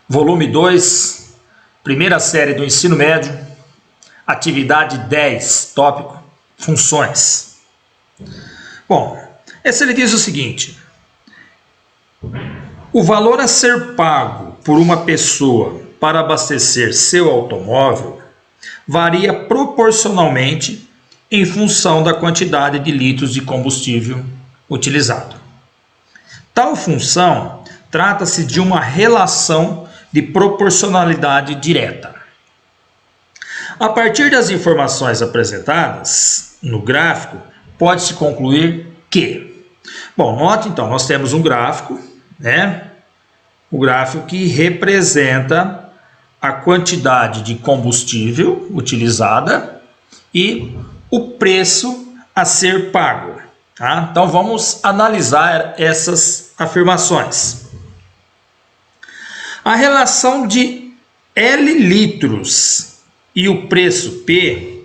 Volume 2, primeira série do ensino médio, atividade 10, tópico, funções. Bom, esse ele diz o seguinte: o valor a ser pago por uma pessoa para abastecer seu automóvel varia proporcionalmente em função da quantidade de litros de combustível utilizado. Tal função trata-se de uma relação de proporcionalidade direta. A partir das informações apresentadas no gráfico, pode-se concluir que... Bom, note então, nós temos um gráfico, né? O gráfico que representa a quantidade de combustível utilizada e o preço a ser pago. Tá? Então vamos analisar essas afirmações. A relação de L litros e o preço P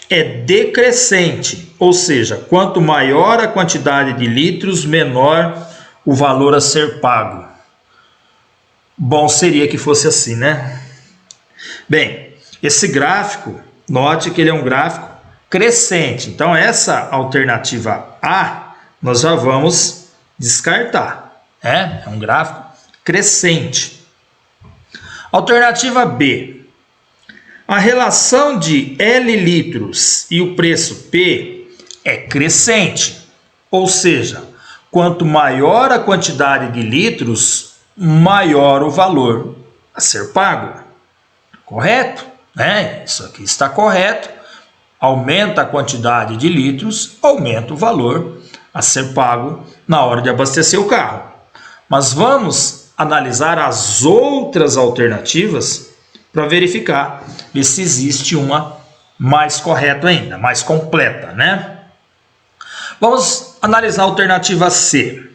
é decrescente, ou seja, quanto maior a quantidade de litros, menor o valor a ser pago. Bom seria que fosse assim, né? Bem, esse gráfico, note que ele é um gráfico crescente. Então, essa alternativa A, nós já vamos descartar. É um gráfico crescente. Alternativa B. A relação de L litros e o preço P é crescente. Ou seja, quanto maior a quantidade de litros, maior o valor a ser pago. Correto? Isso aqui está correto. Aumenta a quantidade de litros, aumenta o valor a ser pago na hora de abastecer o carro. Mas vamos analisar as outras alternativas para verificar se existe uma mais correta ainda, mais completa, né? Vamos analisar a alternativa C.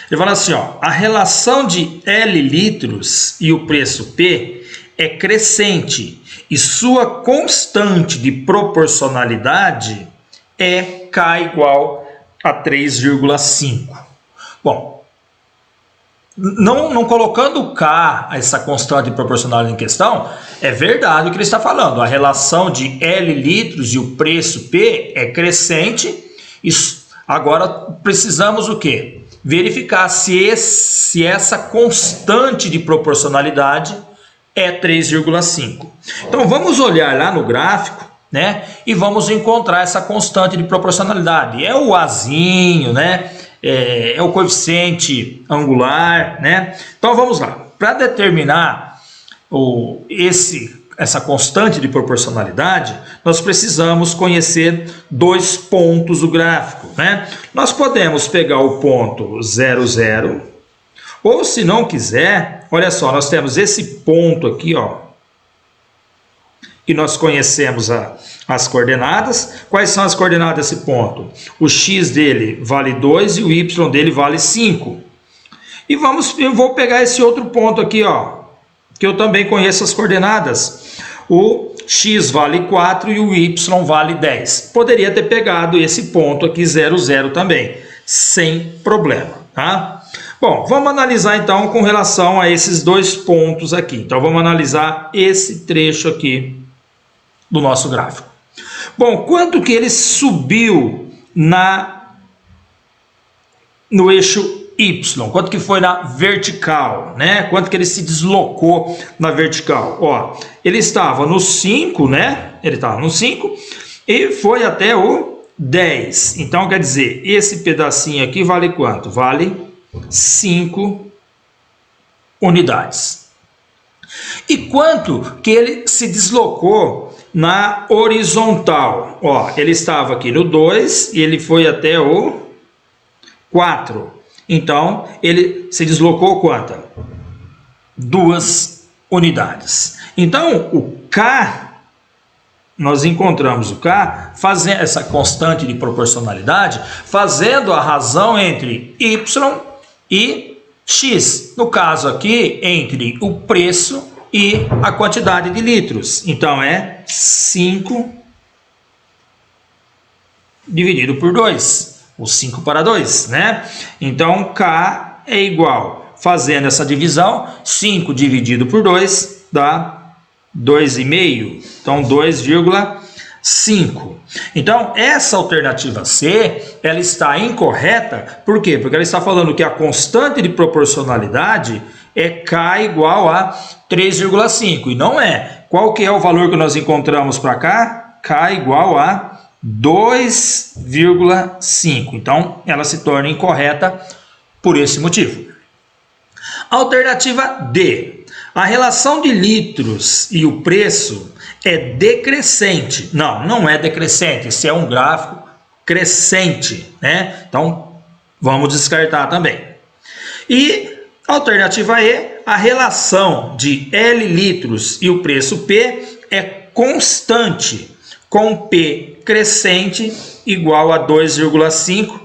Ele fala assim, ó, a relação de L litros e o preço P é crescente e sua constante de proporcionalidade é K igual a 3,5. Bom, não colocando K, essa constante de proporcionalidade em questão, é verdade o que ele está falando. A relação de L litros e o preço P é crescente. Agora precisamos o quê? Verificar se essa constante de proporcionalidade é 3,5. Então vamos olhar lá no gráfico, né? E vamos encontrar essa constante de proporcionalidade. É o Azinho, né? É o coeficiente angular, né? Então vamos lá. Para determinar essa constante de proporcionalidade, nós precisamos conhecer dois pontos do gráfico, né? Nós podemos pegar o ponto 0, 0, ou se não quiser, olha só, nós temos esse ponto aqui, ó, que nós conhecemos as coordenadas. Quais são as coordenadas desse ponto? O x dele vale 2 e o y dele vale 5. E eu vou pegar esse outro ponto aqui, ó, que eu também conheço as coordenadas. O x vale 4 e o y vale 10. Poderia ter pegado esse ponto aqui, 0, 0 também, sem problema, tá? Bom, vamos analisar então com relação a esses dois pontos aqui. Então vamos analisar esse trecho aqui do nosso gráfico. Bom, quanto que ele subiu no eixo Y? Quanto que foi na vertical, né? Quanto que ele se deslocou na vertical? Ó, ele estava no 5, né? Ele estava no 5 e foi até o 10. Então, quer dizer, esse pedacinho aqui vale quanto? Vale 5 unidades. E quanto que ele se deslocou na horizontal? Ó, ele estava aqui no 2 e ele foi até o 4. Então, ele se deslocou quanto? 2 unidades. Então, o K, nós encontramos o K, fazendo essa constante de proporcionalidade, fazendo a razão entre Y e X. No caso aqui, entre o preço e a quantidade de litros. Então, é 5 dividido por 2. O 5 para 2, né? Então, K é igual fazendo essa divisão, 5 dividido por 2 dá 2,5. Então, 2,5. Então, essa alternativa C, ela está incorreta. Por quê? Porque ela está falando que a constante de proporcionalidade é K igual a 3,5. E não é. Qual que é o valor que nós encontramos para cá? K igual a 2,5. Então, ela se torna incorreta por esse motivo. Alternativa D. A relação de litros e o preço é decrescente. Não, não é decrescente. Esse é um gráfico crescente, né? Então, vamos descartar também. E alternativa E. A relação de L litros e o preço P é constante, com P crescente igual a 2,5,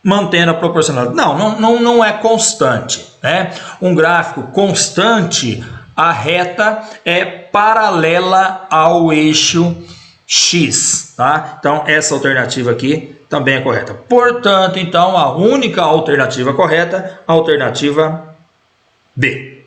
mantendo a proporcionalidade. Não é constante, né? Um gráfico constante, a reta é paralela ao eixo X, tá? Então, essa alternativa aqui também é correta. Portanto, então, a única alternativa correta, a alternativa B.